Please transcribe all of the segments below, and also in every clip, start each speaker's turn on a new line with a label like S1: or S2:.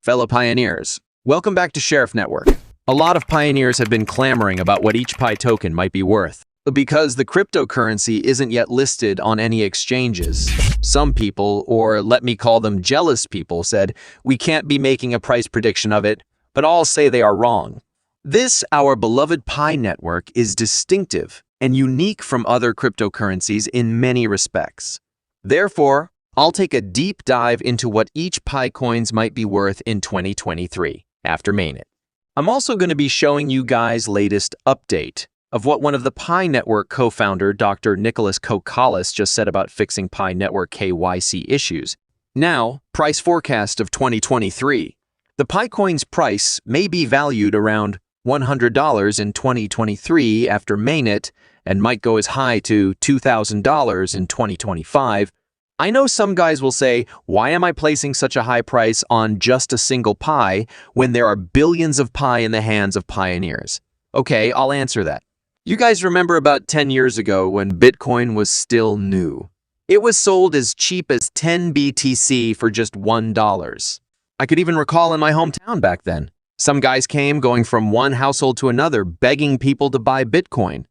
S1: Fellow pioneers, welcome back to Sheriff Network. A lot of pioneers have been clamoring about what each Pi token might be worth. Because the cryptocurrency isn't yet listed on any exchanges, some people, or let me call them jealous people, said we can't be making a price prediction of it, but all say they are wrong. This, our beloved Pi network, is distinctive and unique from other cryptocurrencies in many respects. Therefore, I'll take a deep dive into what each Pi coins might be worth in 2023 after Mainnet. I'm also going to be showing you guys latest update of what one of the Pi network co-founder, Dr. Nicholas Kokkalis, just said about fixing Pi network KYC issues. Now, price forecast of 2023. The Pi coin's price may be valued around $100 in 2023 after Mainnet and might go as high to $2,000 in 2025. I know some guys will say, why am I placing such a high price on just a single Pi when there are billions of Pi in the hands of pioneers? Okay, I'll answer that. You guys remember about 10 years ago when Bitcoin was still new. It was sold as cheap as 10 BTC for just $1. I could even recall in my hometown back then. Some guys came going from one household to another begging people to buy Bitcoin.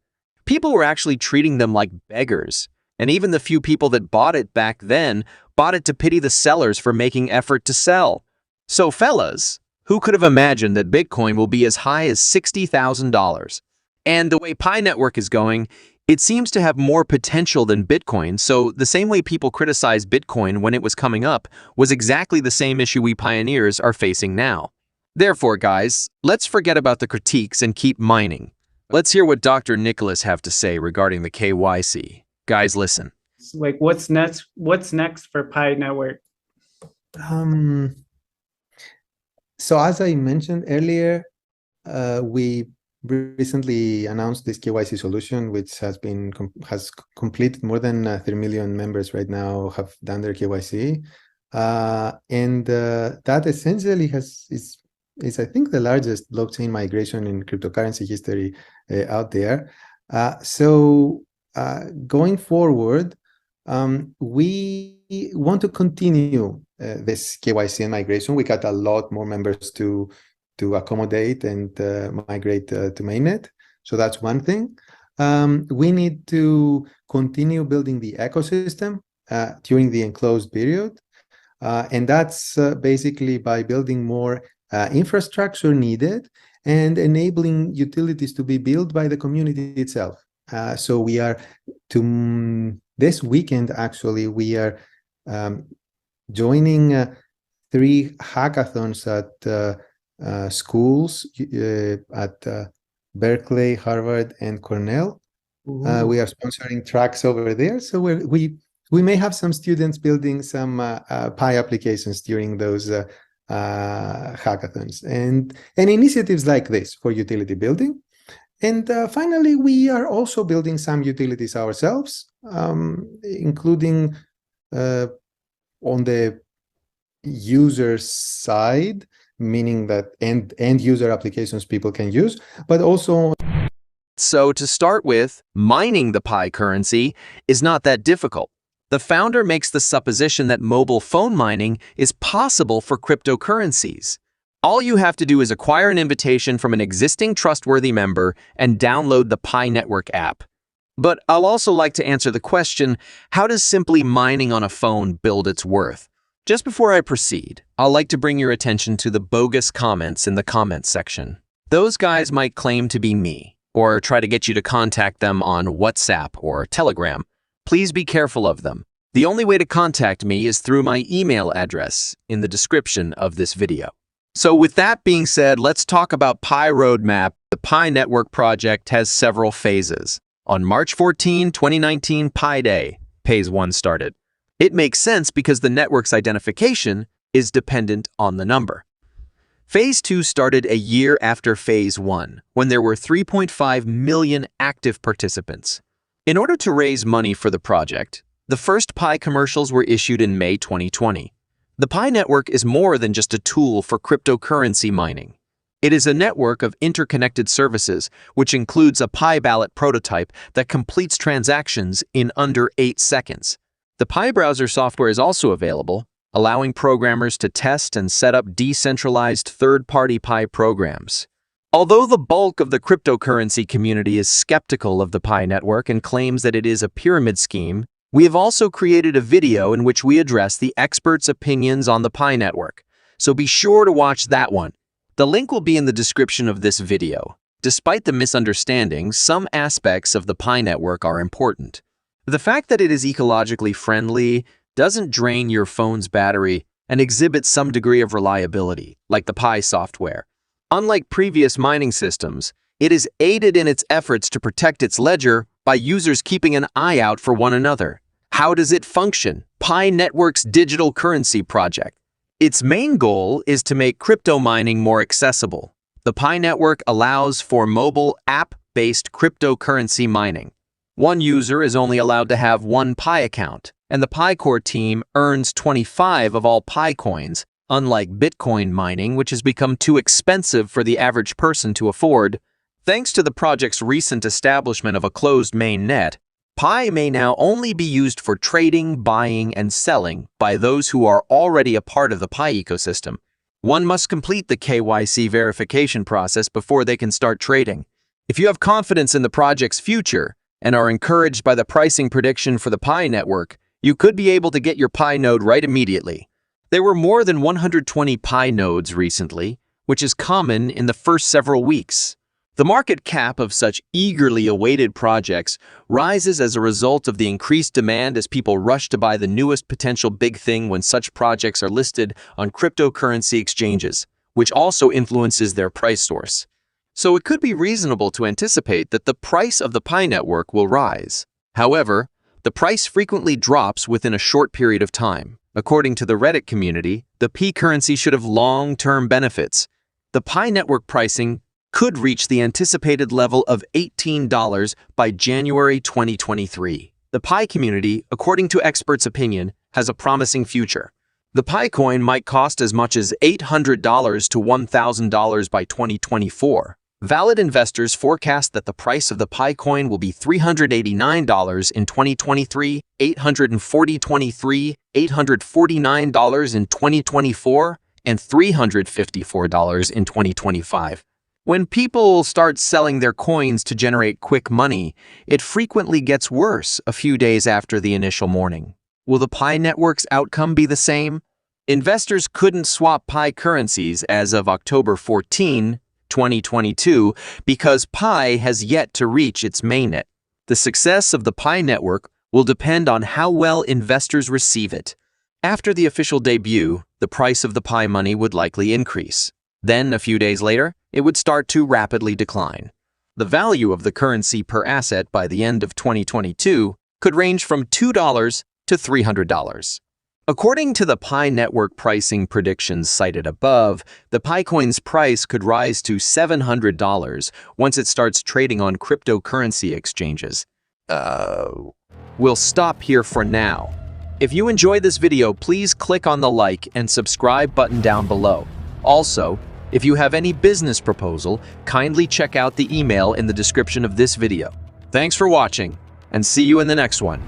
S1: People were actually treating them like beggars. And even the few people that bought it back then bought it to pity the sellers for making effort to sell. So fellas, who could have imagined that Bitcoin will be as high as $60,000? And the way Pi Network is going, it seems to have more potential than Bitcoin, so the same way people criticized Bitcoin when it was coming up was exactly the same issue we pioneers are facing now. Therefore, guys, let's forget about the critiques and keep mining. Let's hear what Dr. Nicholas have to say regarding the KYC. Guys, listen.
S2: Like, what's next? What's next for Pi Network?
S3: So as I mentioned earlier, we recently announced this KYC solution, which has completed more than 3 million members right now have done their KYC, and that essentially is I think the largest blockchain migration in cryptocurrency history out there. Going forward, we want to continue this KYC and migration. We got a lot more members to accommodate and migrate to Mainnet. So that's one thing. We need to continue building the ecosystem during the enclosed period. And that's basically by building more infrastructure needed and enabling utilities to be built by the community itself. So we are this weekend, actually, we are joining 3 hackathons at schools at Berkeley, Harvard, and Cornell. We are sponsoring tracks over there. So we may have some students building some Pi applications during those hackathons and initiatives like this for utility building. And finally, we are also building some utilities ourselves, including on the user side, meaning that end user applications people can use, but also.
S1: So to start with, mining the Pi currency is not that difficult. The founder makes the supposition that mobile phone mining is possible for cryptocurrencies. All you have to do is acquire an invitation from an existing trustworthy member and download the Pi Network app. But I'll also like to answer the question, how does simply mining on a phone build its worth? Just before I proceed, I'll like to bring your attention to the bogus comments in the comments section. Those guys might claim to be me, or try to get you to contact them on WhatsApp or Telegram. Please be careful of them. The only way to contact me is through my email address in the description of this video. So with that being said, let's talk about Pi Roadmap. The Pi Network project has several phases. On March 14, 2019, Pi Day, Phase 1 started. It makes sense because the network's identification is dependent on the number. Phase 2 started a year after Phase 1, when there were 3.5 million active participants. In order to raise money for the project, the first Pi commercials were issued in May 2020. The Pi network is more than just a tool for cryptocurrency mining. It is a network of interconnected services, which includes a Pi Ballot prototype that completes transactions in under 8 seconds. The Pi browser software is also available, allowing programmers to test and set up decentralized third-party Pi programs. Although the bulk of the cryptocurrency community is skeptical of the Pi network and claims that it is a pyramid scheme, we have also created a video in which we address the experts' opinions on the Pi network, so be sure to watch that one. The link will be in the description of this video. Despite the misunderstandings, some aspects of the Pi network are important. The fact that it is ecologically friendly, doesn't drain your phone's battery, and exhibits some degree of reliability, like the Pi software. Unlike previous mining systems, it is aided in its efforts to protect its ledger by users keeping an eye out for one another. How does it function? Pi Network's digital currency project. Its main goal is to make crypto mining more accessible. The Pi network allows for mobile app-based cryptocurrency mining. One user is only allowed to have one Pi account, and the Pi core team earns 25 of all Pi coins, unlike Bitcoin mining, which has become too expensive for the average person to afford. Thanks to the project's recent establishment of a closed mainnet, Pi may now only be used for trading, buying, and selling by those who are already a part of the Pi ecosystem. One must complete the KYC verification process before they can start trading. If you have confidence in the project's future and are encouraged by the pricing prediction for the Pi network, you could be able to get your Pi node right immediately. There were more than 120 Pi nodes recently, which is common in the first several weeks. The market cap of such eagerly awaited projects rises as a result of the increased demand as people rush to buy the newest potential big thing when such projects are listed on cryptocurrency exchanges, which also influences their price source. So it could be reasonable to anticipate that the price of the Pi network will rise. However, the price frequently drops within a short period of time. According to the Reddit community, the Pi currency should have long-term benefits. The Pi network pricing could reach the anticipated level of $18 by January 2023. The Pi community, according to experts' opinion, has a promising future. The Pi coin might cost as much as $800 to $1,000 by 2024. Valid investors forecast that the price of the Pi coin will be $389 in 2023, $849 in 2024, and $354 in 2025. When people start selling their coins to generate quick money, it frequently gets worse a few days after the initial morning. Will the Pi network's outcome be the same? Investors couldn't swap Pi currencies as of October 14, 2022, because Pi has yet to reach its mainnet. The success of the Pi network will depend on how well investors receive it. After the official debut, the price of the Pi money would likely increase. Then, a few days later, it would start to rapidly decline. The value of the currency per asset by the end of 2022 could range from $2 to $300. According to the Pi network pricing predictions cited above, the Pi coin's price could rise to $700 once it starts trading on cryptocurrency exchanges. We'll stop here for now. If you enjoyed this video, please click on the like and subscribe button down below. Also, if you have any business proposal, kindly check out the email in the description of this video. Thanks for watching, and see you in the next one.